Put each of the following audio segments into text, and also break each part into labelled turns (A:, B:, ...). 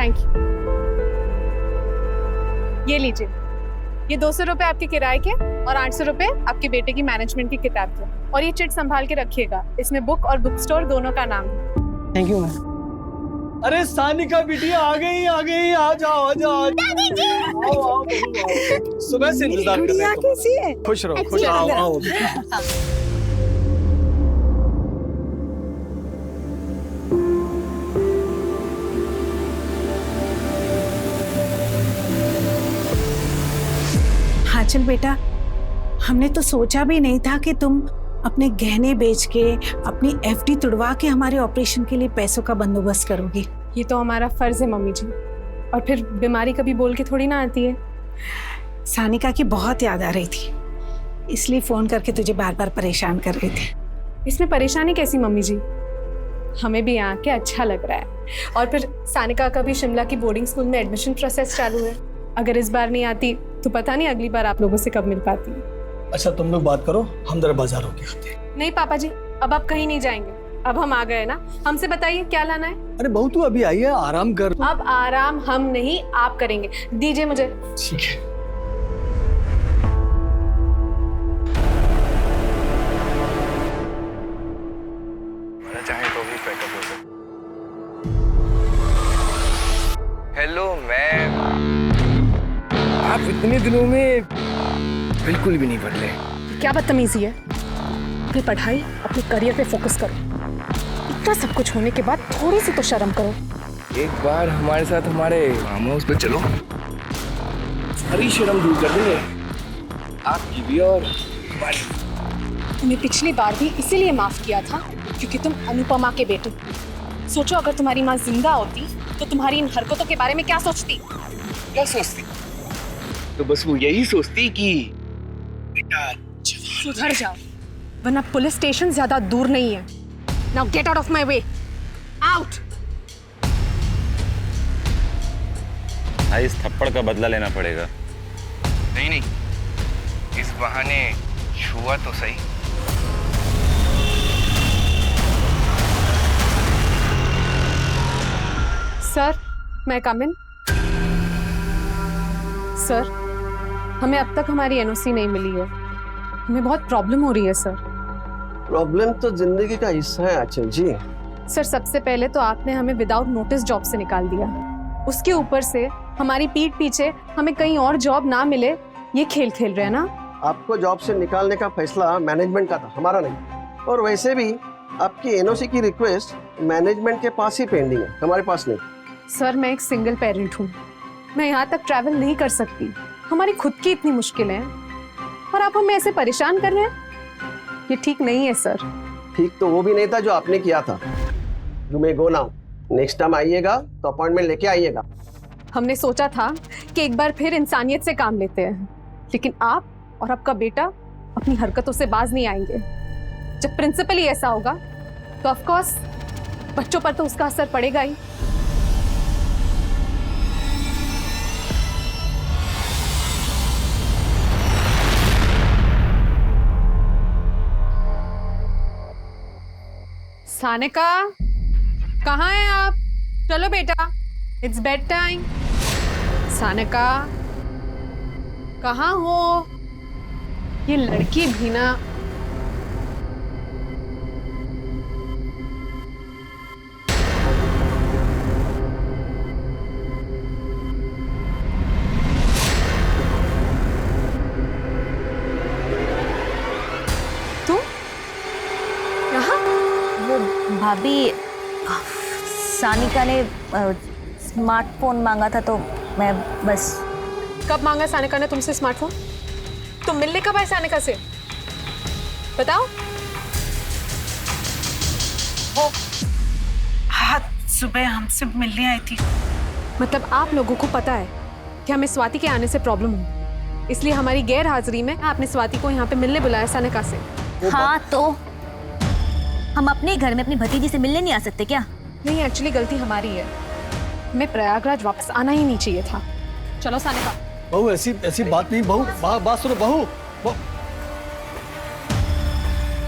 A: Thank you. ये लीजिए, ये 200 रुपए आपके किराए के और 800 रुपए आपके बेटे की मैनेजमेंट की किताब के। और ये चिट संभाल के रखिएगा, इसमें बुक और बुक स्टोर दोनों का नाम है।
B: Thank you ma'am.
C: अरे सानिका बिटिया आ गई, आ जाओ।
D: दादी जी।
C: आओ। सुबह से इंतजार कर रहे हैं।
D: कैसी है?
C: खुश रहो, खुश आओ।
D: हाँ चल बेटा, हमने तो सोचा भी नहीं था कि तुम अपने गहने बेच के अपनी एफडी तुड़वा के हमारे ऑपरेशन के लिए पैसों का बंदोबस्त करोगी।
A: ये तो हमारा फर्ज है मम्मी जी, और फिर बीमारी कभी बोल के थोड़ी ना आती है।
D: सानिका की बहुत याद आ रही थी, इसलिए फोन करके तुझे बार बार परेशान कर रही थी।
A: इसमें परेशानी कैसी मम्मी जी, हमें भी यहाँ के अच्छा लग रहा है। और फिर सानिका का भी शिमला की बोर्डिंग स्कूल में एडमिशन प्रोसेस चालू है। अगर इस बार नहीं आती तो पता नहीं अगली बार आप लोगों से कब मिल पाती।
C: अच्छा तुम लोग बात करो, हम जरा बाजार होके आते हैं।
A: नहीं पापा जी, अब आप कहीं नहीं जाएंगे, अब हम आ गए ना। हमसे बताइए क्या लाना है।
C: अरे बहू तू अभी आई है, आराम कर।
A: अब आराम हम नहीं आप करेंगे, दीजिए मुझे।
C: ठीक है।
E: चाहे तो भी पैकअप हो सकता। हेलो मैम, आप इतने दिनों में बिल्कुल भी नहीं बदले।
A: क्या बदतमीजी है। अपनी पढ़ाई, अपने करियर पे फोकस करो। इतना सब कुछ होने के बाद थोड़ी सी तो शर्म करो।
E: एक बार हमारे साथ हमारे फार्म हाउस पे चलो, सारी शर्म दूर कर देंगे, आपकी भी और हमारी।
A: तुम्हें पिछली बार भी इसीलिए माफ किया था क्योंकि तुम अनुपमा के बेटे। सोचो अगर तुम्हारी माँ जिंदा होती तो तुम्हारी इन हरकतों के बारे में क्या सोचती।
E: क्या सोचती? तो बस वो यही सोचती कि बेटा
A: सुधर जाओ, वरना पुलिस स्टेशन ज्यादा दूर नहीं है। Now get out of my way, out.
F: इस थप्पड़ का बदला लेना पड़ेगा।
E: नहीं, इस बहाने छुआ तो सही।
A: सर, मैं कम इन? सर, हमें अब तक हमारी एनओसी नहीं मिली है। हमें बहुत प्रॉब्लम हो रही है सर।
B: प्रॉब्लम तो जिंदगी का हिस्सा है आंचल जी।
A: सर, सबसे पहले तो आपने हमें विदाउट नोटिस जॉब से निकाल दिया, उसके ऊपर से हमारी पीठ पीछे हमें कहीं और जॉब ना मिले, ये खेल खेल रहे हैं ना।
B: आपको जॉब से निकालने का फैसला मैनेजमेंट का था, हमारा नहीं। और वैसे भी आपकी एनओसी की रिक्वेस्ट मैनेजमेंट के पास ही पेंडिंग है, हमारे पास नहीं।
A: सर, मैं एक सिंगल पेरेंट हूँ, मैं यहाँ तक ट्रैवल नहीं कर सकती। हमारी खुद की इतनी मुश्किलें हैं और आप हमें ऐसे परेशान कर रहे हैं, ये ठीक नहीं है सर।
B: ठीक तो वो भी नहीं था जो आपने किया था। You may go now, next time आइएगा तो अपॉइंटमेंट लेके आइएगा।
A: हमने सोचा था कि एक बार फिर इंसानियत से काम लेते हैं, लेकिन आप और आपका बेटा अपनी हरकतों से बाज नहीं आएंगे। जब प्रिंसिपल ही ऐसा होगा तो ऑफ कोर्स बच्चों पर तो उसका असर पड़ेगा ही। सानिका, कहाँ हैं आप? चलो बेटा, इट्स बेड टाइम। सानिका, कहाँ हो? ये लड़की भी ना। तुम यहाँ?
G: वो भाभी, सानिका ने स्मार्टफोन मांगा था तो मैं बस।
A: कब मांगा सानिका ने तुमसे स्मार्टफोन? तुम मिलने कब आए सानिका से? बताओ।
D: वो आज सुबह हमसे मिलने आई थी।
A: मतलब आप लोगों को पता है कि हमें स्वाति के आने से प्रॉब्लम हो, इसलिए हमारी गैर हाजिरी में आपने स्वाति को यहाँ पे मिलने बुलाया सानिका से।
G: हाँ तो हम अपने घर में अपनी भतीजी से मिलने नहीं आ सकते क्या?
A: नहीं, एक्चुअली गलती हमारी है, हमें प्रयागराज वापस आना ही नहीं चाहिए था। चलो सानिका।
C: बहू ऐसी बात नहीं। बहू बात सुनो। बहू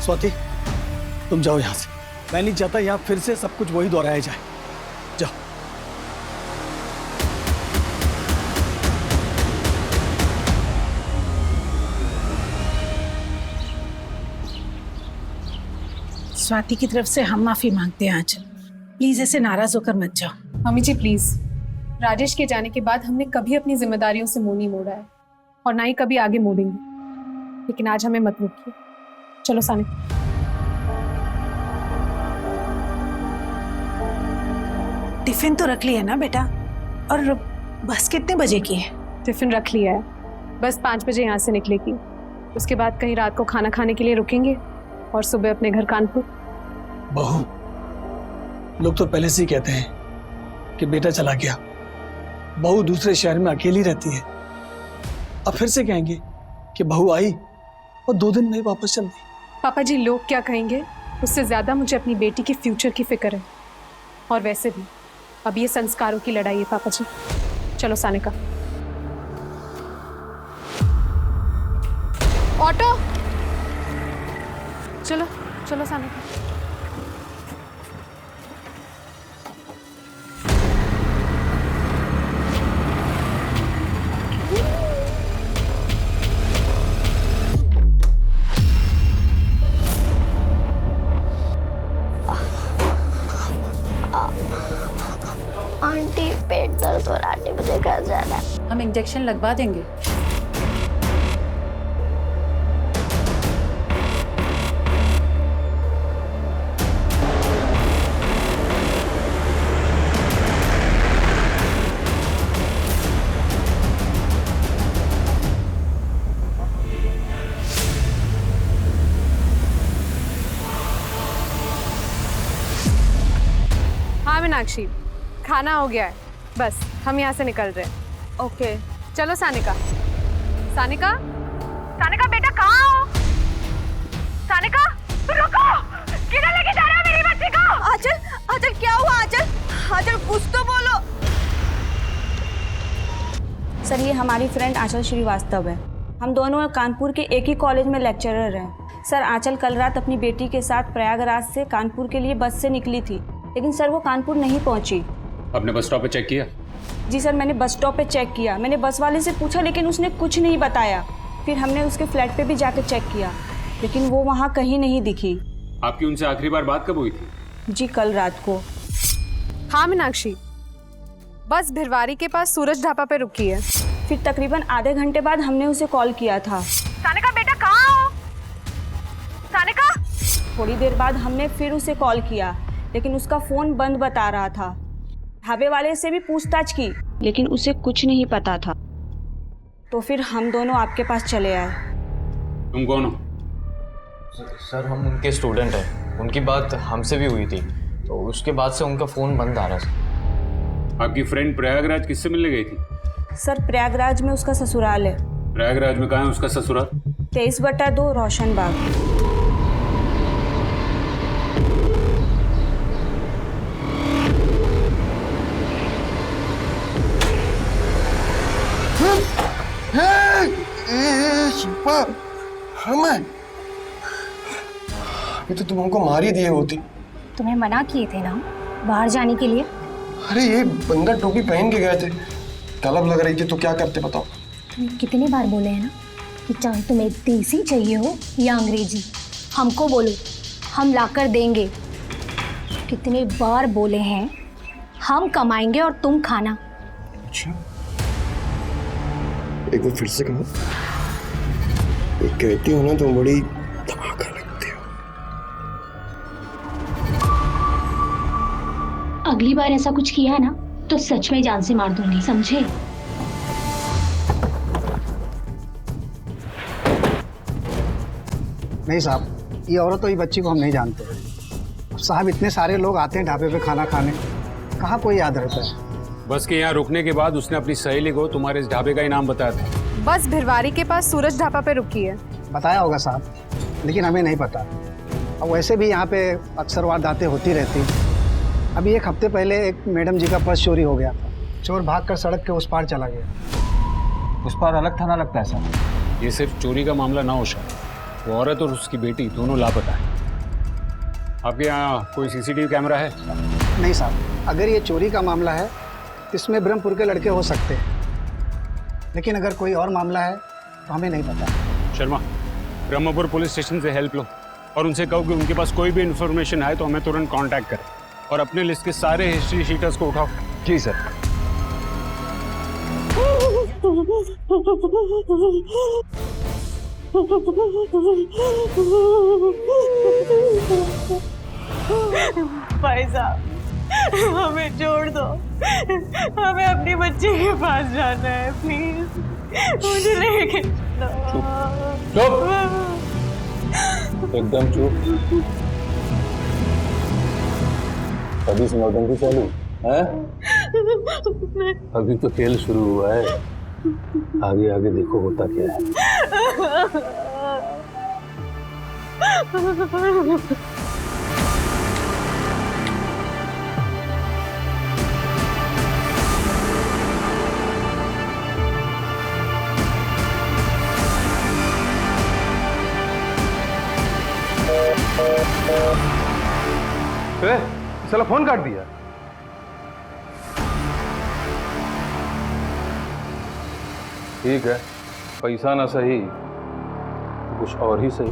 C: स्वाति, तुम जाओ यहाँ से। मैं नहीं चाहता यहाँ फिर से सब कुछ वही दोहराया जाए। जाओ।
D: स्वाति की तरफ से हम माफी मांगते हैं आंचल। प्लीज ऐसे नाराज होकर मत जाओ।
A: मम्मी जी प्लीज, राजेश के जाने के बाद हमने कभी अपनी जिम्मेदारियों से मुंह नहीं मोड़ा है और ना ही कभी आगे मोड़ेंगे, लेकिन आज हमें मत रोकिए। चलो सानिका।
D: टिफिन तो रख लिया ना बेटा? और बस कितने बजे की है?
A: टिफिन रख लिया है, बस 5 बजे यहाँ से निकलेगी। उसके बाद कहीं रात को खाना खाने के लिए रुकेंगे और सुबह अपने घर कानपुर।
C: बहू, लोग तो पहले से ही कहते हैं कि बेटा चला गया, बहू दूसरे शहर में अकेली रहती है। अब फिर से कहेंगे कि बहू आई और 2 दिन में ही वापस चल गई।
A: पापा जी लोग क्या कहेंगे, उससे ज्यादा मुझे अपनी बेटी के फ्यूचर की फिक्र है। और वैसे भी अब ये संस्कारों की लड़ाई है पापा जी। चलो सानिका। ऑटो, चलो चलो सानिका।
H: आंटी पेट दर्द और आंटी मुझे घर जाना है।
I: हम इंजेक्शन लगवा देंगे।
A: हाँ मीनाक्षी, खाना हो गया है, बस हम यहाँ से निकल रहे हैं। ओके चलो सानिका। सानिका, सानिका बेटा कहाँ हो? सानिका रुको, किधर लेके जा रहे हो मेरी बच्ची को?
G: आंचल, आंचल क्या हुआ? आंचल, आंचल कुछ तो बोलो। सर ये हमारी फ्रेंड आंचल श्रीवास्तव है। हम दोनों कानपुर के एक ही कॉलेज में लेक्चरर हैं। सर आंचल कल रात अपनी बेटी के साथ प्रयागराज से कानपुर के लिए बस से निकली थी, लेकिन सर वो कानपुर नहीं पहुंची।
F: आपने बस स्टॉप पे चेक किया?
G: जी सर, मैंने बस स्टॉप पे चेक किया। मैंने बस वाले से पूछा लेकिन उसने कुछ नहीं बताया। फिर हमने उसके फ्लैट पे भी जाकर चेक किया, लेकिन वो वहाँ कहीं नहीं दिखी।
F: आपकी उनसे आखिरी बार बात कब हुई थी?
G: जी कल रात को।
A: हाँ मीनाक्षी, बस भिरवारी के पास सूरज ढाबा पे रुकी है।
G: फिर तकरीबन आधे घंटे बाद हमने उसे कॉल किया था।
A: सानिका बेटा कहाँ हो? सानिका।
G: थोड़ी देर बाद हमने फिर उसे कॉल किया, लेकिन उसका फ़ोन बंद बता रहा था। ढाबे वाले से भी पूछताछ की, लेकिन उसे कुछ नहीं पता था। तो फिर हम दोनों आपके पास चले आए।
F: तुम कौन हो?
J: सर हम उनके स्टूडेंट हैं। उनकी बात हमसे भी हुई थी, तो उसके बाद से उनका फ़ोन बंद आ रहा है।
F: आपकी फ्रेंड प्रयागराज किससे मिलने गई थी?
G: सर प्रयागराज में उसका ससुराल है।
F: प्रयागराज में कहाँ है उसका ससुराल?
G: 23/2 रोशन बाग।
K: ये तो तुम हमको मार ही दिए होती।
H: तुम्हें मना किए थे ना बाहर जाने के लिए।
K: अरे ये बंदा टोपी पहन के गए थे, तलब लग रही थी तो क्या करते बताओ?
H: तुम्हें कितने बार बोले हैं ना कि चाहे तुम्हें देसी चाहिए हो या अंग्रेजी, हमको बोलो, हम लाकर देंगे। कितने बार बोले हैं, हम कमाएंगे और तुम खाना।
K: अच्छा एक बार फिर से कहो। ये कहती हो ना तुम बड़ी धमाका लगती हो।
H: अगली बार ऐसा कुछ किया ना तो सच में जान से मार दूंगी, समझे?
L: नहीं साहब, ये औरत और ये बच्ची को हम नहीं जानते। साहब इतने सारे लोग आते हैं ढाबे पे खाना खाने, कहाँ कोई याद रहता है।
F: बस के यहाँ रुकने के बाद उसने अपनी सहेली को तुम्हारे इस ढाबे का ही नाम बताया था।
A: बस भिरवारी के पास सूरज ढाबा पे रुकी है।
L: बताया होगा साहब, लेकिन हमें नहीं पता। और वैसे भी यहाँ पे अक्सर वारदातें होती रहती। अभी 1 हफ्ते पहले एक मैडम जी का पर्स चोरी हो गया था। चोर भागकर सड़क के उस पार चला गया।
F: उस पार अलग थाना लगता है सर। ये सिर्फ चोरी का मामला ना हो शायद, वो औरत और उसकी बेटी दोनों लापता है। आपके यहाँ कोई सीसीटीवी कैमरा है?
L: नहीं साहब, अगर ये चोरी का मामला है तो इसमें ब्रह्मपुर के लड़के हो सकते हैं, लेकिन अगर कोई और मामला है तो हमें नहीं पता।
F: शर्मा, ब्रह्मपुर पुलिस स्टेशन से हेल्प लो और उनसे कहो कि उनके पास कोई भी इन्फॉर्मेशन आए तो हमें तुरंत कांटेक्ट करें और अपने लिस्ट के सारे हिस्ट्री शीटर्स को उठाओ।
E: जी सर।
I: भाई साहब, हमें छोड़ दो, हमें अपनी बच्ची के पास जाना है, प्लीज मुझे लेके चलो।
M: चुप, एकदम चुप। अभी से नौटंकी चालू है? अभी तो खेल शुरू हुआ है, आगे आगे देखो होता क्या है।
E: साला फोन काट दिया।
M: ठीक है, पैसा ना सही तो कुछ और ही सही।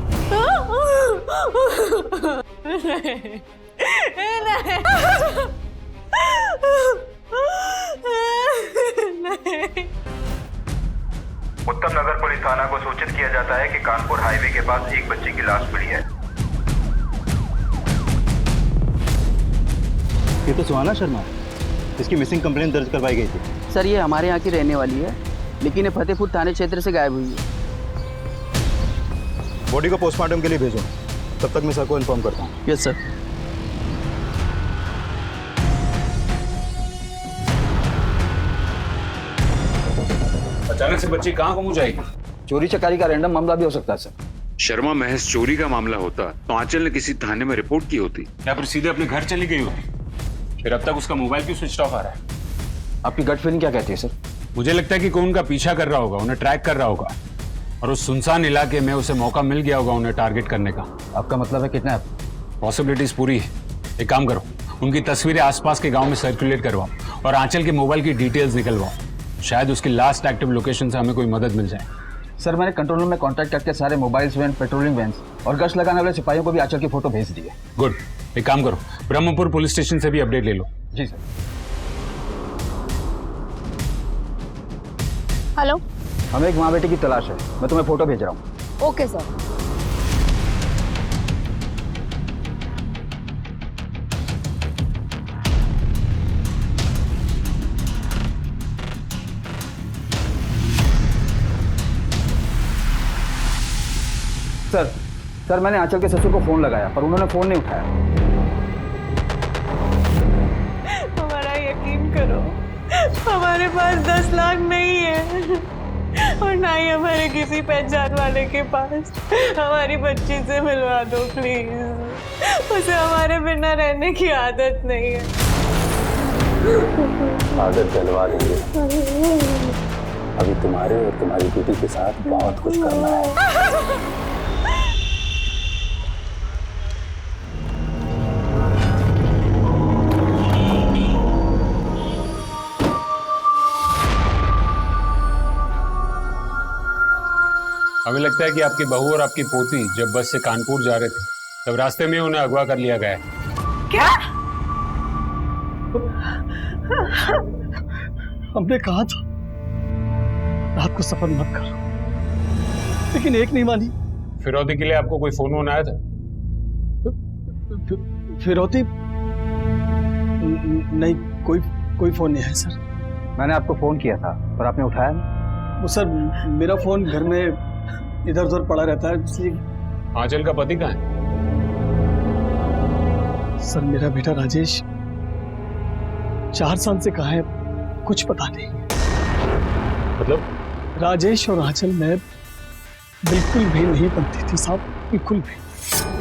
N: उत्तम नगर पुलिस थाना को सूचित किया जाता है कि कानपुर हाईवे के पास एक बच्ची की लाश मिली है।
O: ये तो सुहाना शर्मा है, इसकी मिसिंग कंप्लेंट दर्ज करवाई गई थी।
P: सर ये हमारे यहाँ की रहने वाली है, लेकिन ये फतेहपुर थाने क्षेत्र से गायब हुई है।
O: बॉडी को पोस्टमार्टम के लिए भेजो, तब तक मैं सर को इन्फॉर्म करता हूँ।
P: Yes sir.
F: अचानक से बच्ची कहाँ गुम जाएगी?
Q: चोरी चकारी का रैंडम मामला भी हो सकता है सर।
R: शर्मा, महज चोरी का मामला होता तो आंचल ने किसी थाने में रिपोर्ट की होती
F: या फिर सीधे अपने घर चली गई होती। फिर अब तक उसका मोबाइल क्यों स्विच ऑफ आ रहा है?
Q: आपकी गट फीलिंग क्या कहती है सर?
F: मुझे लगता है कि कोई उनका पीछा कर रहा होगा, उन्हें ट्रैक कर रहा होगा और उस सुनसान इलाके में उसे मौका मिल गया होगा उन्हें टारगेट करने का।
Q: आपका मतलब है किडनैप?
F: पॉसिबिलिटीज पूरी है। एक काम करो, उनकी तस्वीरें आसपास के गांव में सर्कुलेट करवाओ और आंचल के मोबाइल की डिटेल्स निकलवाओ। शायद उसकी लास्ट एक्टिव लोकेशन से हमें कोई मदद मिल जाए।
Q: सर मैंने कंट्रोल रूम में कांटेक्ट करके सारे मोबाइल्स वैन, पेट्रोलिंग वैन और गश्त लगाने वाले सिपाहियों को भी आंचल की फोटो भेज दी है।
F: गुड। एक काम करो, ब्रह्मपुर पुलिस स्टेशन से भी अपडेट ले लो।
Q: जी सर।
H: हेलो,
Q: हमें एक माँ बेटी की तलाश है, मैं तुम्हें फोटो भेज रहा हूँ।
H: Okay sir.
Q: सर मैंने आंचल के ससुर को फोन लगाया पर उन्होंने फोन नहीं उठाया।
I: हमारा यकीन करो, हमारे पास 10 लाख नहीं है और ना ही हमारे किसी पहचान वाले के पास। हमारी बच्ची से मिलवा दो प्लीज, उसे हमारे बिना रहने की आदत नहीं है।
M: आदत डलवा देंगे, अभी तुम्हारे और तुम्हारी बेटी के साथ बहुत कुछ करना है।
F: हमें लगता है कि आपकी बहू और आपकी पोती जब बस से कानपुर जा रहे थे तब रास्ते में उन्हें अगवा कर लिया गया है।
I: क्या?
C: हमने कहा था रात को सफर मत करो, लेकिन एक नहीं मानी।
F: फिरौती के लिए आपको कोई फोन आया था?
C: फिरौती नहीं, कोई फोन नहीं है सर।
Q: मैंने आपको फोन किया था पर आपने उठाया नहीं।
C: वो सर मेरा फोन घर में इधर उधर पड़ा रहता है, इसलिए।
F: आंचल का पति कहाँ है?
C: सर मेरा बेटा राजेश 4 साल से कहाँ है कुछ पता नहीं।
F: मतलब?
C: राजेश और आंचल में बिल्कुल भी नहीं बनती थी साहब, बिल्कुल भी।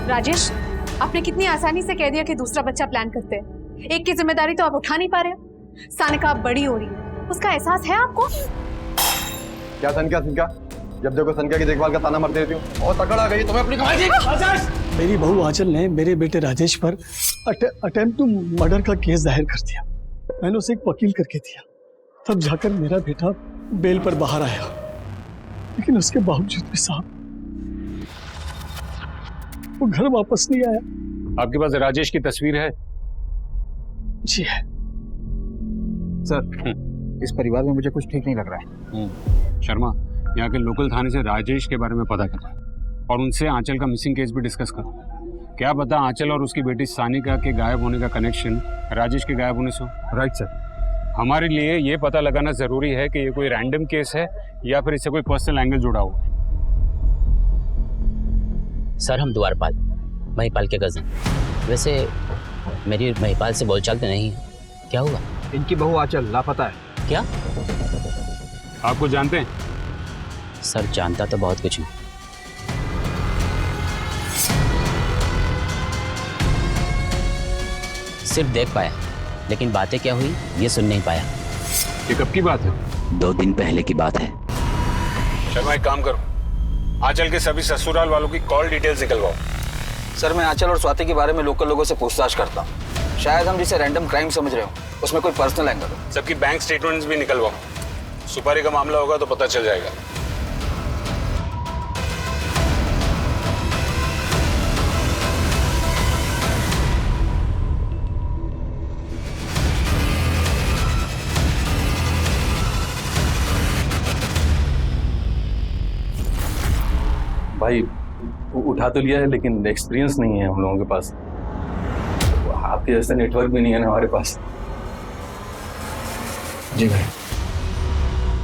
A: राजेश, आपने कितनी आसानी से कह दिया कि दूसरा बच्चा प्लान करते हैं। एक की जिम्मेदारी तो आप उठा नहीं पा रहे हो। सानिका आप बड़ी हो रही है, उसका एहसास है आपको?
K: क्या सनका जब देखो सनका की देखभाल का ताना मारती रहती हूँ और तकड़ आ गई तुम्हें अपनी कमाई की।
C: मेरी बहू आंचल ने मेरे बेटे राजेश पर अटेम्प्ट टू मर्डर का केस दायर कर दिया। मैंने उसे एक वकील करके दिया, तब जाकर मेरा बेटा बेल पर बाहर आया। लेकिन उसके बावजूद भी साहब वो घर वापस नहीं आया।
F: आपके पास राजेश की तस्वीर है?
C: जी है
Q: सर। इस परिवार में मुझे कुछ ठीक नहीं लग रहा है।
F: शर्मा, यहाँ के लोकल थाने से राजेश के बारे में पता कर और उनसे आंचल का मिसिंग केस भी डिस्कस करो। क्या पता आंचल और उसकी बेटी सानिका के गायब होने का कनेक्शन राजेश के गायब होने से हो।
Q: Right sir.
F: हमारे लिए ये पता लगाना जरूरी है कि ये कोई रैंडम केस है या फिर इससे कोई पर्सनल एंगल जुड़ा हुआ है।
S: सर हम द्वारपाल, महिपाल के कज़न। वैसे मेरी महिपाल से बोलचाल तो नहीं है, क्या हुआ?
Q: इनकी बहू आंचल लापता है।
S: क्या?
F: आपको जानते हैं?
S: सर जानता तो बहुत कुछ हूँ। सिर्फ देख पाया, लेकिन बातें क्या हुई ये सुन नहीं पाया।
F: ये कब की बात है?
S: 2 दिन पहले की बात है।
F: शर्मा एक काम करो, आंचल के सभी ससुराल वालों की कॉल डिटेल्स निकलवाओ।
Q: सर मैं आंचल और स्वाति के बारे में लोकल लोगों से पूछताछ करता हूँ। शायद हम जिसे रैंडम क्राइम समझ रहे हो उसमें कोई पर्सनल एंगल हो।
F: सबकी बैंक स्टेटमेंट्स भी निकलवाओ। सुपारी का मामला होगा तो पता चल जाएगा।
O: भाई उठा तो लिया है लेकिन एक्सपीरियंस नहीं है हम लोगों के पास। आपके जैसा नेटवर्क भी नहीं है ना हमारे पास।
C: जी भाई।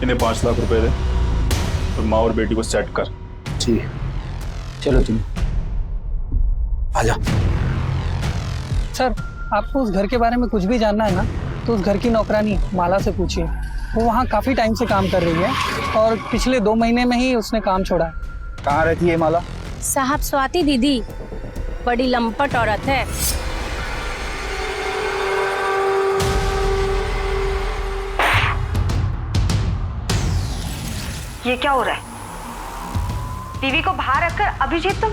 O: इन्हें 5 लाख रुपए दे और माँ और बेटी को सेट कर।
C: जी चलो तुम आजा।
T: सर आपको उस घर के बारे में कुछ भी जानना है ना तो उस घर की नौकरानी माला से पूछिए। वो वहाँ काफ़ी टाइम से काम कर रही है और पिछले 2 महीने में ही उसने काम छोड़ा है।
Q: कहाँ रहती है माला?
H: साहब स्वाति दीदी बड़ी लंपट औरत है।
U: ये क्या हो रहा है? टीवी को बाहर रखकर अभिजीत तुम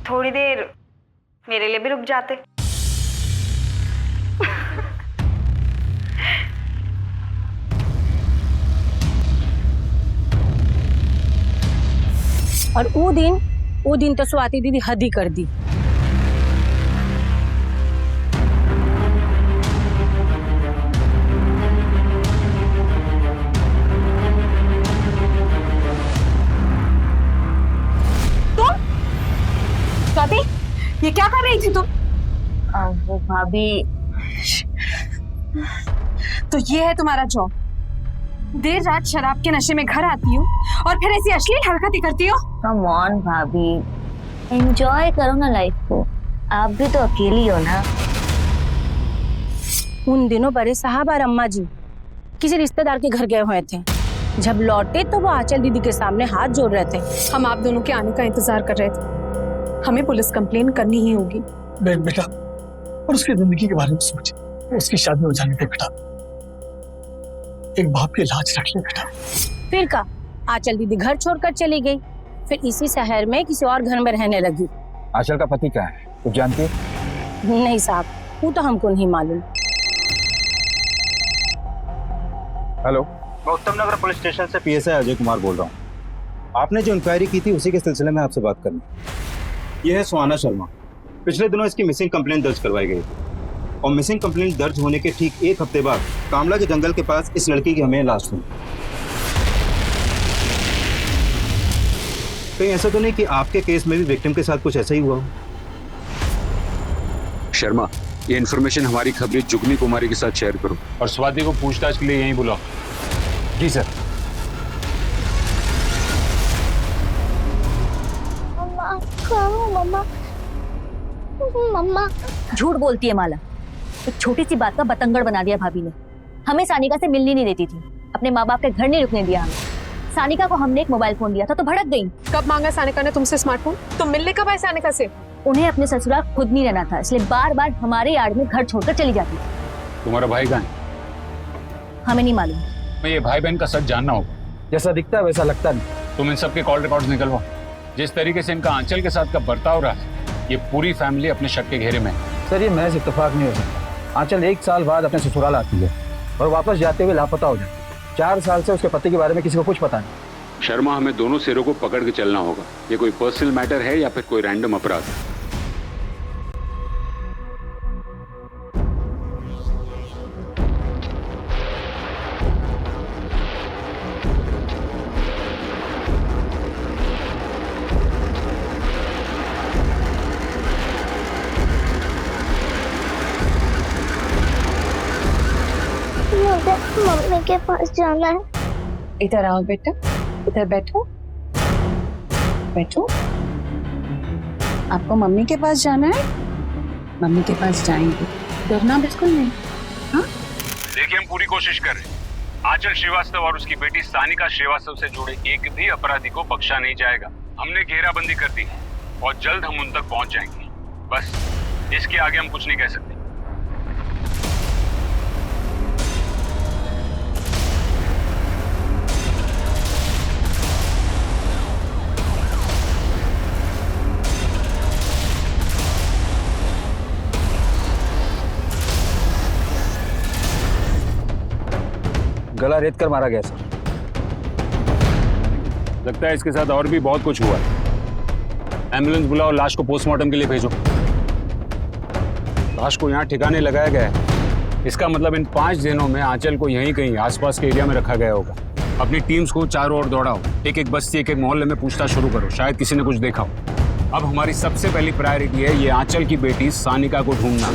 U: थोड़ी देर मेरे लिए भी रुक जाते।
H: और वो दिन तो स्वाति दीदी हद ही कर दी।
U: तुम स्वाति ये क्या कर रही थी तुम?
H: वो भाभी
U: तो ये है तुम्हारा जॉब? देर रात शराब के नशे में घर आती हो और फिर ऐसी अश्लील हरकतें करती हो?
H: कम ऑन भाभी, एंजॉय करो ना लाइफ को। आप भी तो अकेली हो ना। उन दिनों बड़े साहब और अम्मा जी किसी रिश्तेदार के घर गए हुए थे। जब लौटे तो वो आंचल दीदी के सामने हाथ जोड़ रहे थे।
A: हम आप दोनों के आने का इंतजार कर रहे थे। हमें पुलिस कंप्लेन करनी ही होगी।
C: बेटा और उसकी जिंदगी के बारे में सोच, उसकी शादी हो जाने दे बेटा। एक बाप की लाज रख ले बेटा।
H: फिर का आंचल दीदी घर छोड़कर चली गई, फिर इसी शहर में किसी और घर में रहने लगी।
Q: आंचल का पति क्या है कुछ जानती है?
H: नहीं साहब, वो तो हमको नहीं मालूम।
O: हेलो,
K: मैं उत्तम नगर पुलिस स्टेशन से PSI अजय कुमार बोल रहा हूँ। आपने जो इंक्वायरी की थी उसी के सिलसिले में आपसे बात करनी। यह है सुहाना शर्मा। पिछले दिनों इसकी मिसिंग कंप्लेंट दर्ज करवाई गई थी और मिसिंग कंप्लेंट दर्ज होने के ठीक 1 हफ्ते बाद कामला के जंगल के पास इस लड़की की हमें लाश मिली। कहीं ऐसा तो नहीं कि आपके केस में भी विक्टिम के साथ कुछ ऐसा ही हुआ हो?
R: शर्मा, ये इन्फॉर्मेशन हमारी खबरी जुगनी कुमारी के साथ शेयर करो
F: और स्वाति को पूछताछ के लिए यहीं बुलाओ।
Q: जी सर।
H: मम्मा मम्मा झूठ बोलती है माला। एक छोटी सी बात का बतंगड़ बना दिया भाभी ने। हमें सानिका से मिलनी नहीं देती थी, अपने माँ बाप के घर नहीं रुकने दिया हमें। सानिका को हमने एक मोबाइल फोन दिया था तो भड़क गई।
A: कब मांगा सानिका ने तुमसे स्मार्टफोन? तुम मिलने कब आए सानिका से?
H: उन्हें अपने ससुराल खुद नहीं रहना था, इसलिए बार बार हमारे यार्ड में घर छोड़कर चली जाती।
F: तुम्हारा भाई कहाँ है?
H: हमें नहीं मालूम।
F: मैं ये भाई बहन का सच जानना होगा।
Q: जैसा दिखता है वैसा लगता नहीं।
F: तुम इन सबके कॉल रिकॉर्ड्स निकलवाओ। जिस तरीके से इनका आंचल के साथ का बर्ताव रहा है, ये पूरी फैमिली अपने शक के घेरे में है।
Q: सर ये महज इत्तेफाक नहीं हो सकता। आंचल 1 साल बाद अपने ससुराल आती है और वापस जाते हुए लापता हो जाती है। 4 साल से उसके पति के बारे में किसी को कुछ पता नहीं।
R: शर्मा, हमें दोनों सिरों को पकड़ के चलना होगा। ये कोई पर्सनल मैटर है या फिर कोई रैंडम अपराध?
B: मुझे मम्मी के पास जाना है।
U: इधर आओ बेटा, इधर बैठो बैठो। आपको मम्मी के पास जाना है? मम्मी के पास जाएंगे, डरना बिल्कुल नहीं। हाँ,
F: देखिए हम पूरी कोशिश कर रहे हैं। आंचल श्रीवास्तव और उसकी बेटी सानिका श्रीवास्तव से जुड़े एक भी अपराधी को बख्शा नहीं जाएगा। हमने घेराबंदी कर दी है और जल्द हम उन तक पहुंच जाएंगे। बस इसके आगे हम कुछ नहीं कह सकते।
Q: गला रेत कर मारा गया सर।
F: लगता है इसके साथ और भी बहुत कुछ हुआ है। एम्बुलेंस बुलाओ, लाश को पोस्टमार्टम के लिए भेजो। लाश को यहाँ ठिकाने लगाया गया है। इसका मतलब इन 5 दिनों में आंचल को यहीं कहीं आसपास के एरिया में रखा गया होगा। अपनी टीम्स को चारों ओर दौड़ाओ, एक एक बस्ती, एक एक मोहल्ले में पूछताछ शुरू करो। शायद किसी ने कुछ देखा हो। अब हमारी सबसे पहली प्रायोरिटी है ये आंचल की बेटी सानिका को ढूंढना।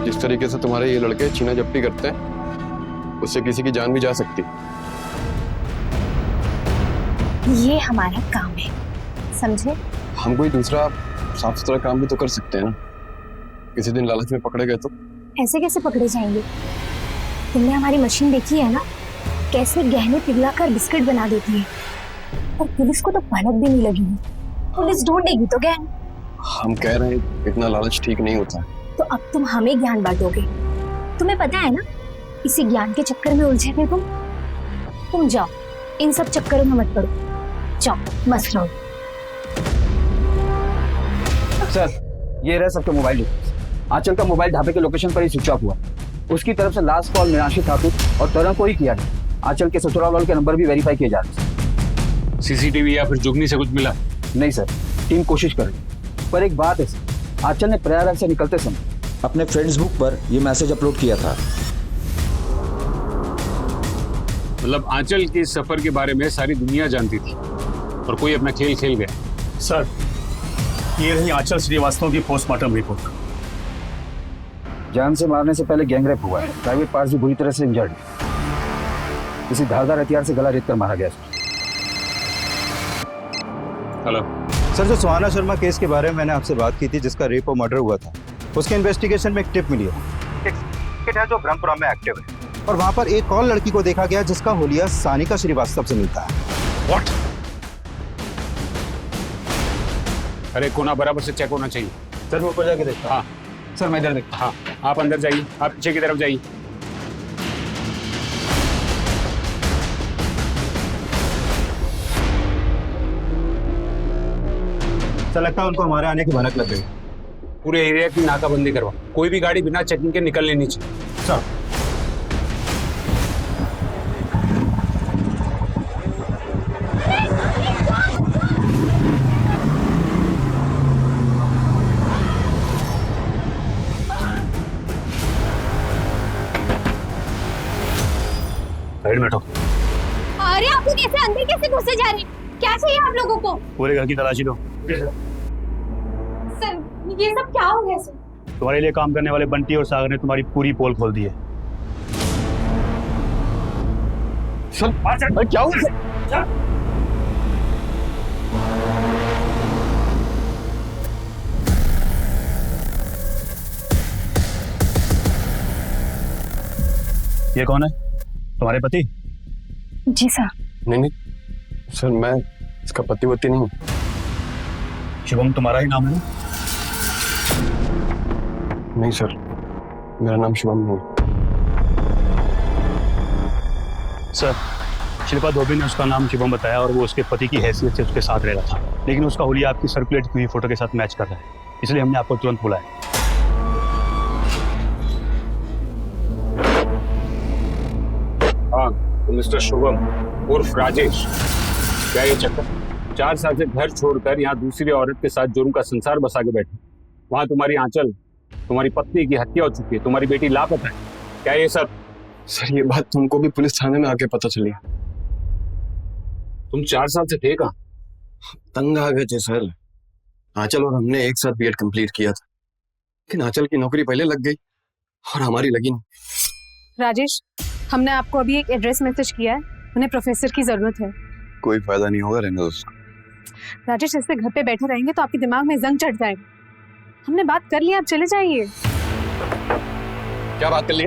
E: जिस तरीके से तुम्हारे ये लड़के छीना झपटी करते हैं, उससे किसी की जान भी जा सकती।
H: ये हमारा काम है, समझे?
E: हम कोई दूसरा साफ सुथरा काम भी तो कर सकते हैं ना। किसी दिन लालच में पकड़े गए तो?
H: ऐसे कैसे पकड़े जाएंगे? तुमने हमारी मशीन देखी है ना, कैसे गहने पिघला कर बिस्किट बना देती है। और पुलिस को तो भनक भी नहीं लगी है। पुलिस ढूंढेगी तो गहने।
E: हम कह रहे हैं इतना लालच ठीक नहीं होता।
H: तो अब तुम हमें ज्ञान बांटोगे। तुम्हें पता है ना, इसी ज्ञान के चक्कर में उलझे थे तुम जाओ, इन सब चक्करों में मत पड़ो। जाओ, मस्त रहो।
Q: सर, ये रहे सबके मोबाइल डिटेल्स। आंचल का मोबाइल ढाबे के लोकेशन पर ही स्विच ऑफ हुआ। उसकी तरफ से लास्ट कॉल मीनाक्षी ठाकुर और तरह को ही किया है। आंचल के ससुराल वालों के नंबर भी वेरीफाई किए जा रहे हैं।
F: सीसीटीवी या फिर जुगनी से कुछ मिला?
Q: नहीं सर, टीम कोशिश कर रही है। पर एक बात है सर, आंचल ने प्रयागराज से निकलते समय
V: अपने फेसबुक पर यह मैसेज अपलोड किया था।
F: मतलब आंचल के सफर के बारे में सारी दुनिया जानती थी और कोई अपना खेल खेल गया।
W: सर, ये रही आंचल श्रीवास्तव की पोस्टमार्टम रिपोर्ट।
Q: जान से मारने से पहले गैंगरेप हुआ है। प्राइवेट पार्ट्स भी बुरी तरह से इंजर्ड है। किसी धारदार हथियार से गला रेत कर मारा गया।
F: हेलो
K: सर, जो सुहाना शर्मा केस के बारे में मैंने आपसे बात की थी, जिसका रेप और मर्डर हुआ था, उसके इन्वेस्टिगेशन में एक टिप मिली है। एक सिंडिकेट है जो ब्रह्मपुरा में एक्टिव है और वहां पर एक और लड़की को देखा गया जिसका हुलिया सानिका श्रीवास्तव से मिलता है।
F: व्हाट? अरे कोना बराबर से चेक होना चाहिए।
K: सर, मैं ऊपर जाके देखता हूं।
F: हाँ
Q: सर, मैं इधर देखता।
F: हाँ, आप अंदर जाइए, आप पीछे की तरफ जाइए।
K: सर, लगता है उनको हमारे आने की भनक लग गई।
F: पूरे एरिया की नाकाबंदी करवा, कोई भी गाड़ी बिना चेकिंग के निकलने नहीं चाहिए।
K: सर,
F: साइड में बैठो।
H: अरे आप लोग कैसे अंदर कैसे घुसे जा रहे हैं? क्या चाहिए आप लोगों को?
W: पूरे घर की तलाशी लो।
H: सर, ये सब क्या हो गया सर?
W: तुम्हारे लिए काम करने वाले बंटी और सागर ने तुम्हारी पूरी पोल खोल दी है।
Q: सर, क्या हुआ?
W: ये कौन है? तुम्हारे पति?
H: जी सर।
E: नहीं सर, मैं इसका पति वती नहीं हूँ।
W: शिवम तुम्हारा ही नाम है?
E: नहीं सर, मेरा नाम शिवम नहीं है।
W: सर, शिल्पा धोबी ने उसका नाम शिवम बताया और वो उसके पति की हैसियत से उसके साथ रह रहा था, लेकिन उसका हुलिया आपकी सर्कुलेट की हुई फोटो के साथ मैच कर रहा है, इसलिए हमने आपको तुरंत बुलाया।
F: हाँ, तो मिस्टर शुभम उर्फ राजेश, क्या ये चक्कर? 4 साल से घर छोड़कर यहाँ दूसरी औरत के साथ जुर्म का संसार बसा के बैठे। वहाँ तुम्हारी आंचल, तुम्हारी पत्नी की हत्या हो चुकी है, तुम्हारी बेटी लापता है, क्या ये सब?
E: सर, ये बात तुमको भी पुलिस थाने में आके पता चली।
F: तुम 4 साल से थे कहाँ?
E: तंग आ गए थे सर। आंचल और हमने एक साथ बीएड कंप्लीट किया था, लेकिन आंचल की नौकरी पहले लग गई और हमारी लगी नहीं।
U: राजेश, हमने आपको अभी एक एड्रेस मैसेज किया है, उन्हें प्रोफेसर की जरूरत है।
E: कोई फायदा नहीं होगा, रहने दो उसको।
U: राजेश, ऐसे घर पे बैठे रहेंगे तो आपके दिमाग में जंग चढ़ जाएगा। हमने बात कर ली, आप चले जाइए।
E: क्या बात कर लिए?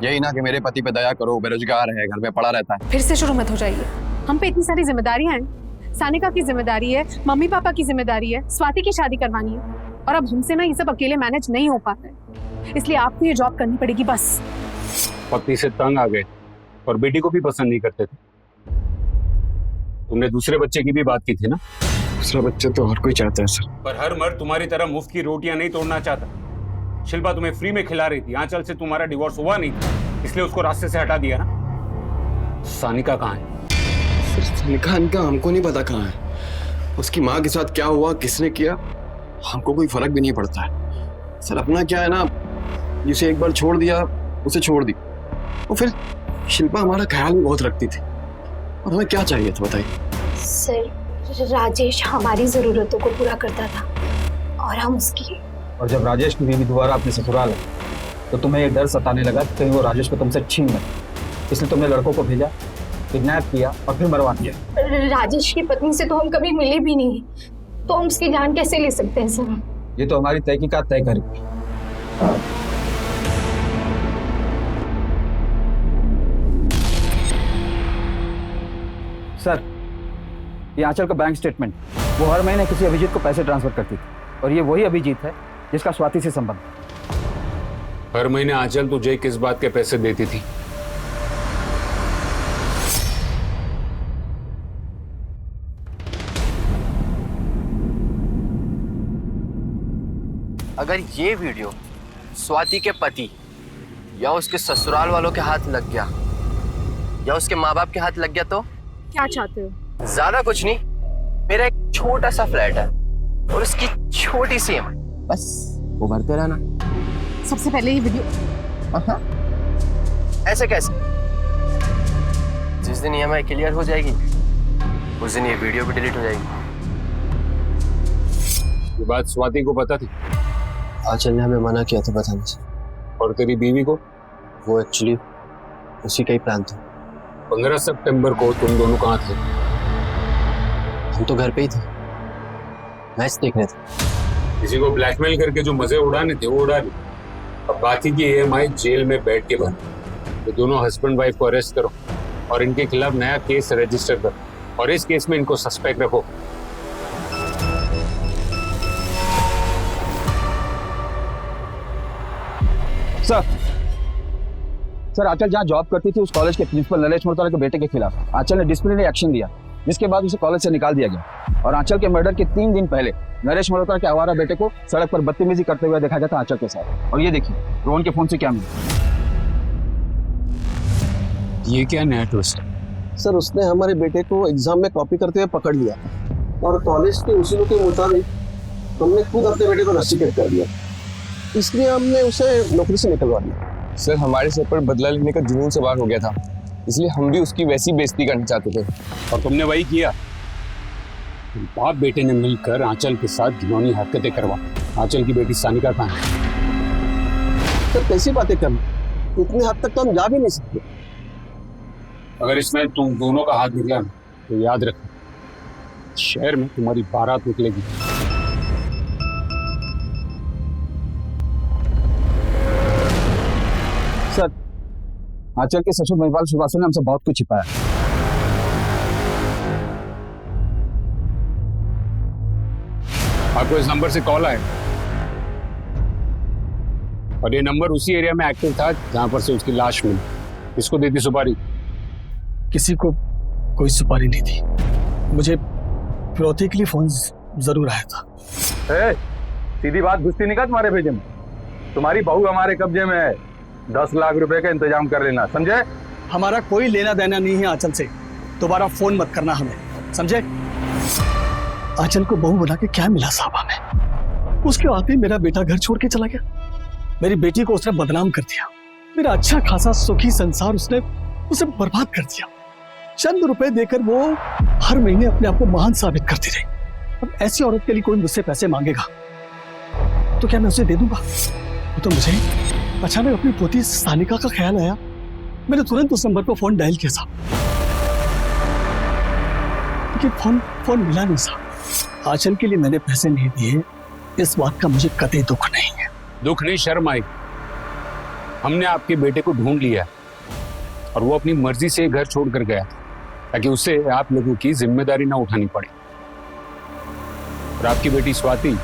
E: यही ना कि मेरे पति पे दया करो, बेरोजगार है, घर में पड़ा रहता है।
U: फिर से शुरू मत हो जाइए। हम पे इतनी सारी जिम्मेदारियां हैं। सानिका की जिम्मेदारी है, मम्मी पापा की जिम्मेदारी है, स्वाति की शादी करवानी है, और अब हमसे ना ये सब अकेले मैनेज नहीं हो पाता है, इसलिए आपको ये जॉब करनी पड़ेगी बस।
F: पत्नी से तंग आ गए और बेटी को भी पसंद नहीं करते थे। तुमने दूसरे बच्चे की भी बात की थी ना?
E: दूसरा बच्चा तो हर कोई चाहता है सर,
F: पर हर मर्द तुम्हारी तरह मुफ्त की रोटियां नहीं तोड़ना चाहता। शिल्पा तुम्हें फ्री में खिला रही थी, आंचल से तुम्हारा डिवोर्स हुआ नहीं था, इसलिए उसको रास्ते से हटा दिया ना। सानिका कहाँ है?
E: सानिका हमको नहीं पता कहाँ है। उसकी माँ के साथ क्या हुआ, किसने किया, हमको कोई फर्क भी नहीं पड़ता है सर। अपना क्या है ना, जिसे एक बार छोड़ दिया उसे छोड़ दी। और फिर शिल्पा हमारा ख्याल भी बहुत रखती थी, और हमें क्या चाहिए था बताइए?
H: सर, राजेश हमारी जरूरतों को पूरा करता था और हम उसकी।
Q: और जब राजेश की बीवी दोबारा अपने ससुराल आई तो तुम्हें ये डर सताने लगा कि कहीं वो राजेश को तुमसे छीन ले, इसलिए तुमने लड़कों को भेजा, किडनैप किया और फिर मरवा दिया।
H: राजेश की पत्नी से तो हम कभी मिले भी नहीं, तो हम उसकी जान कैसे ले सकते हैं सर?
Q: ये तो हमारी तहकीकात तय करेगी। सर, ये आंचल का बैंक स्टेटमेंट, वो हर महीने किसी अभिजीत को पैसे ट्रांसफर करती थी, और ये वही अभिजीत है जिसका स्वाति से संबंध।
F: हर महीने आंचल तुझे किस बात के पैसे देती थी?
D: अगर ये वीडियो स्वाति के पति या उसके ससुराल वालों के हाथ लग गया या उसके माँ बाप के हाथ लग गया तो
U: क्या चाहते हो?
D: ज्यादा कुछ नहीं, मेरा एक छोटा सा फ्लैट है और उसकी छोटी सी EMI, बस वो भरते रहना।
U: सबसे पहले ये वीडियो।
D: ऐसे कैसे? जिस दिन EMI क्लियर हो जाएगी उस दिन ये वीडियो भी डिलीट हो जाएगी।
F: ये बात स्वाति को पता थी?
D: आंचल ने हमें मना किया था बताने से।
F: और तेरी बीवी को?
D: वो एक्चुअली उसी का ही प्लान था।
F: 15 सितंबर को तुम दोनों कहाँ थे?
D: हम तो घर पे ही थे, मैच देखने थे।
F: किसी को ब्लैकमेल करके जो मजे उड़ाने थे वो उड़ा लिए। अब बाकी की EMI जेल में बैठ के भर। तो दोनों हस्बैंड वाइफ को अरेस्ट करो और इनके खिलाफ नया केस रजिस्टर करो, और इस केस में इनको सस्पेक्ट रखो।
Q: सर, आंचल जहाँ जॉब करती थी उस कॉलेज के प्रिंसिपल नरेश मोहता के बेटे के खिलाफ आंचल ने डिसिप्लिनरी एक्शन लिया, जिसके बाद उसे कॉलेज से निकाल दिया गया। और आंचल के मर्डर के 3 दिन पहले नरेश मोहता के आवारा बेटे को सड़क पर बदतमीजी करते हुए देखा गया था आंचल के साथ। और ये देखिए रोहन के फोन से क्या मिला।
F: ये क्या नया ट्विस्ट?
G: सर, उसने हमारे बेटे को एग्जाम में कॉपी करते हुए पकड़ लिया और कॉलेज के उसूलों के मुताबिक हमने खुद अपने बेटे को रस्टिकेट कर दिया, इसलिए हमने उसे नौकरी से निकलवा दिया।
E: सर, हमारे सर पर बदला लेने का जुनून सवार हो गया था, इसलिए हम भी उसकी वैसी बेइज्जती करना चाहते थे।
F: और तुमने वही किया। बाप बेटे ने मिलकर आंचल के साथ घिनौनी हरकतें करवा। आंचल की बेटी सानिका कहाँ है?
G: सर, कैसी बातें कर, इतने हद तक तो हम जा भी नहीं सकते।
F: अगर इसमें तुम दोनों का हाथ निकला ना तो याद रखना, शहर में तुम्हारी बारात निकलेगी।
Q: सर, आंचल के ससुर महिपाल श्रीवास्तव ने हमसे बहुत कुछ छिपाया।
F: आपको इस नंबर से कॉल आया और ये नंबर उसी एरिया में एक्टिव था जहां पर से उसकी लाश मिली। किसको दी थी सुपारी?
C: किसी को कोई सुपारी नहीं थी। मुझे फिरौती के लिए फोन जरूर आया था।
O: सीधी बात घुसती नहीं का तुम्हारे भेजे में? तुम्हारी बहू हमारे कब्जे में है, 10 लाख रुपए का इंतजाम कर लेना, समझे?
C: हमारा कोई लेना देना नहीं है आंचल से, दोबारा फोन मत करना हमें, समझे? आंचल को बहू बना के क्या मिला साहब हमें? उसके आते मेरा बेटा घर छोड़ के चला गया, मेरी बेटी को उसने बदनाम कर दिया, मेरा अच्छा खासा सुखी संसार उसने उसे बर्बाद कर दिया। चंद रुपए देकर वो हर महीने अपने आप को महान साबित करती रही। अब ऐसी औरत के लिए कोई मुझसे पैसे मांगेगा तो क्या मैं उसे दे दूंगा? तो मुझे अचानक अपनी पोती सानिका का ख्याल आया, मैंने तुरंत उस नंबर पर फोन डायल किया साहब, लेकिन फोन मिला नहीं साहब। आंचल के लिए मैंने पैसे नहीं दिए, इस बात का मुझे कतई दुख नहीं है।
F: दुख नहीं, शर्म आई। हमने आपके बेटे को ढूंढ लिया और वो अपनी मर्जी से घर छोड़कर गया ताकि उससे आप लोगों की जिम्मेदारी ना उठानी पड़े। और आपकी बेटी स्वाति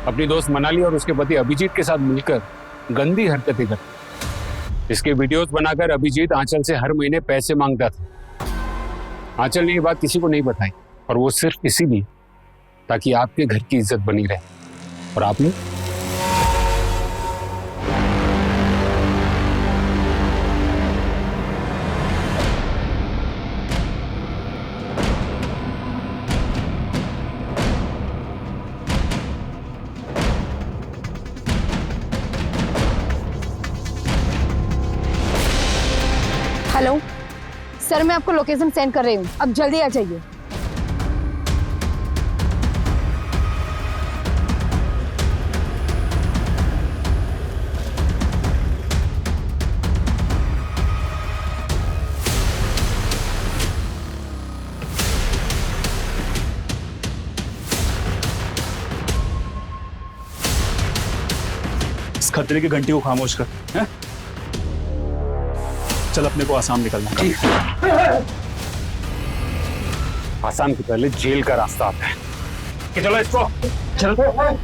F: अपनी दोस्त मनाली और उसके पति अभिजीत के साथ मिलकर गंदी हरकतें करती। इसके वीडियोस बनाकर अभिजीत आंचल से हर महीने पैसे मांगता था। आंचल ने ये बात किसी को नहीं बताई और वो सिर्फ इसीलिए ताकि आपके घर की इज्जत बनी रहे। और आपने
H: हेलो सर, मैं आपको लोकेशन सेंड कर रही हूँ, अब जल्दी आ जाइए।
W: इस खतरे की घंटी को खामोश कर, हैं? चल अपने को आसाम निकलना।
F: आसाम के पहले जेल का रास्ता आता है कि चलो इसको चलते हैं।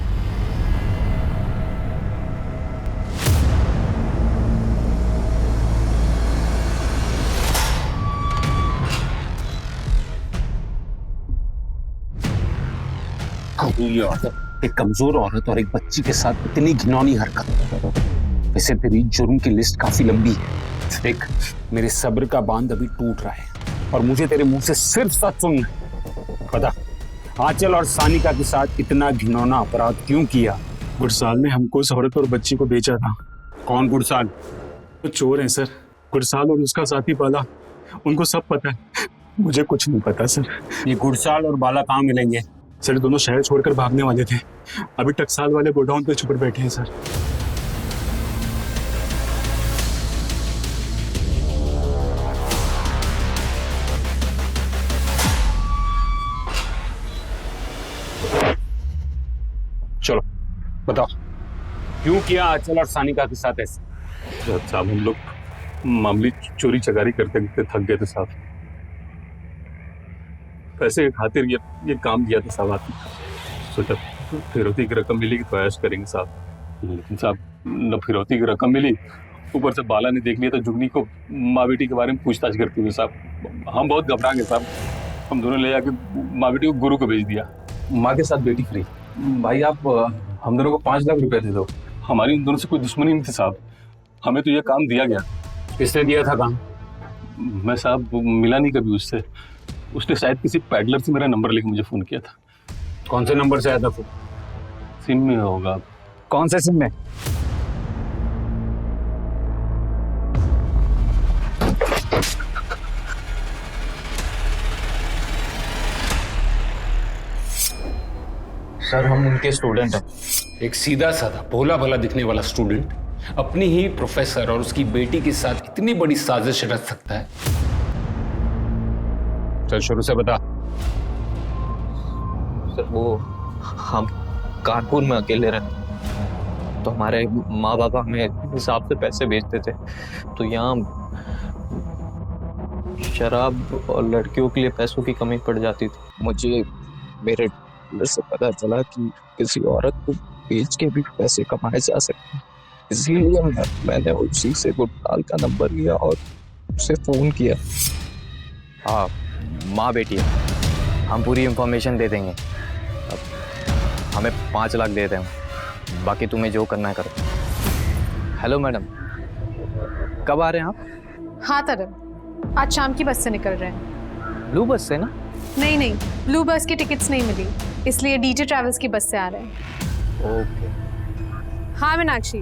S: ये औरत, एक कमजोर औरत और एक बच्ची के साथ इतनी घिनौनी हरकत। वैसे तेरी जुर्म की लिस्ट काफी लंबी है। देख, मेरे सब्र का बांध अभी टूट रहा है और मुझे तेरे मुंह से सिर्फ सच सुनना है। बता, आंचल और सानिका के साथ इतना घिनौना अपराध क्यों किया?
W: गुरसाल ने हमको उस औरत और बच्ची को बेचा था।
F: कौन गुरसाल?
W: तो चोर हैं सर, गुरसाल और उसका साथी बाला, उनको सब पता है, मुझे कुछ नहीं पता सर।
F: ये गुरसाल और बाला कहाँ मिलेंगे?
W: सर दोनों शहर छोड़कर भागने वाले थे, अभी टकसाल वाले गोडाउन पे छुप बैठे हैं सर।
F: चलो बताओ, क्यों किया आंचल और सानिका के साथ ऐसे?
O: साहब हम लोग मामूली चोरी चकारी करते करते थक गए थे साहब, पैसे की खातिर ये काम किया था साहब। आपने सोचा फिरौती की रकम मिलेगी तो ऐश करेंगे साहब, लेकिन साहब न फिरौती की रकम मिली, ऊपर से बाला ने देख लिया तो जुगनी को माँ बेटी के बारे में पूछताछ करते हुए साहब हम बहुत घबरा गए साहब। हम दोनों ले जाके माँ बेटी को गुरु को भेज दिया।
G: माँ के साथ बेटी फ्री। भाई आप हम दोनों को 5 लाख रुपए दे दो।
O: हमारी उन दोनों से कोई दुश्मनी नहीं थी साहब, हमें तो ये काम दिया गया।
F: किसने दिया था काम?
O: मैं साहब मिला नहीं कभी उससे, उसने शायद किसी पैडलर से मेरा नंबर लेके मुझे फोन किया था।
F: कौन से नंबर से आया था फोन?
O: सिम में होगा।
F: कौन से सिम में?
S: सर हम उनके स्टूडेंट हैं।
F: एक सीधा साधा भोला भला दिखने वाला स्टूडेंट अपनी ही प्रोफेसर और उसकी बेटी के साथ इतनी बड़ी साजिश रच सकता है? चल शुरू से बता।
J: सर वो हम कानपुर में अकेले रहते, तो हमारे माँ बाप हमें हिसाब से पैसे भेजते थे, तो यहाँ शराब और लड़कियों के लिए पैसों की कमी पड़ जाती थी। मुझे मेरे मेरे से पता चला कि किसी औरत को बेच के भी पैसे कमाए जा सकते हैं, इसीलिए मैंने उसी से गुटकाल का नंबर लिया और उसे फोन किया।
D: हाँ, माँ बेटी है, हम पूरी इंफॉर्मेशन दे देंगे। अब हमें 5 लाख दे दें, बाकी तुम्हें जो करना है करो। हेलो मैडम, कब आ रहे हैं आप?
U: हाँ तरन, आज शाम की बस से निकल रहे हैं।
D: ब्लू बस से ना?
U: नहीं, ब्लू बस की टिकट्स नहीं मिली, इसलिए डीजे ट्रैवल्स की बस से आ रहे हैं।
D: ओके।
U: हाँ मीनाक्षी,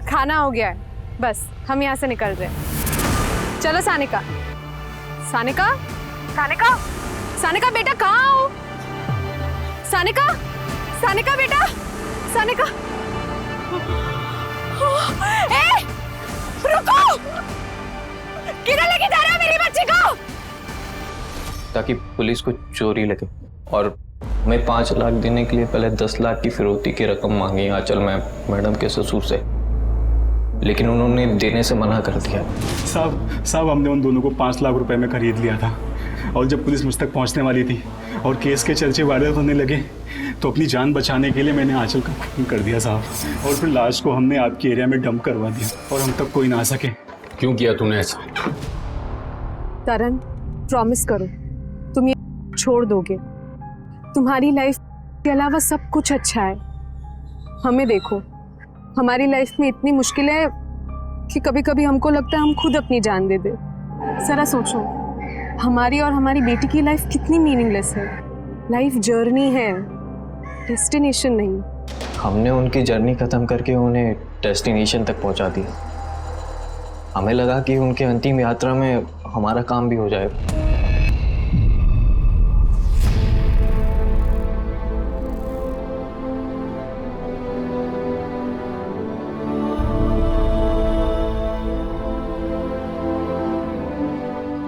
U: खाना हो गया है, बस हम यहाँ से निकल रहे हैं। चलो सानिका। सानिका, सानिका, सानिका बेटा कहाँ हो? सानिका, सानिका बेटा, सानिका। ए, रुको! किधर लेके जा रहे हो मेरी बच्ची को?
J: ताकि पुलिस को चोरी लगे, और मैं 5 लाख देने के लिए पहले 10 लाख की फिरौती की रकम मांगी आंचल मैडम के ससुर से, लेकिन उन्होंने देने से मना कर दिया।
W: साहब हमने उन दोनों को 5 लाख रुपए में खरीद लिया था, और जब पुलिस मुझ तक पहुंचने वाली थी और केस के चर्चे वायरल होने लगे तो अपनी जान बचाने के लिए मैंने आंचल का खून कर दिया साहब, और फिर लाश को हमने आपके एरिया में डंप करवा दिया और हम तक कोई ना आ सके।
F: क्यों किया तूने ऐसा?
U: तरन, प्रॉमिस करो तुम ये छोड़ दोगे। तुम्हारी लाइफ के अलावा सब कुछ अच्छा है। हमें देखो, हमारी लाइफ में इतनी मुश्किलें हैं कि कभी कभी हमको लगता है हम खुद अपनी जान दे दे। जरा सोचो, हमारी और हमारी बेटी की लाइफ कितनी मीनिंगलेस है। लाइफ जर्नी है, डेस्टिनेशन नहीं।
J: हमने उनकी जर्नी खत्म करके उन्हें डेस्टिनेशन तक पहुंचा दिया। हमें लगा कि उनके अंतिम यात्रा में हमारा काम भी हो जाएगा।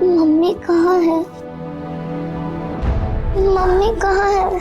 B: मम्मी कहाँ है? मम्मी कहाँ है?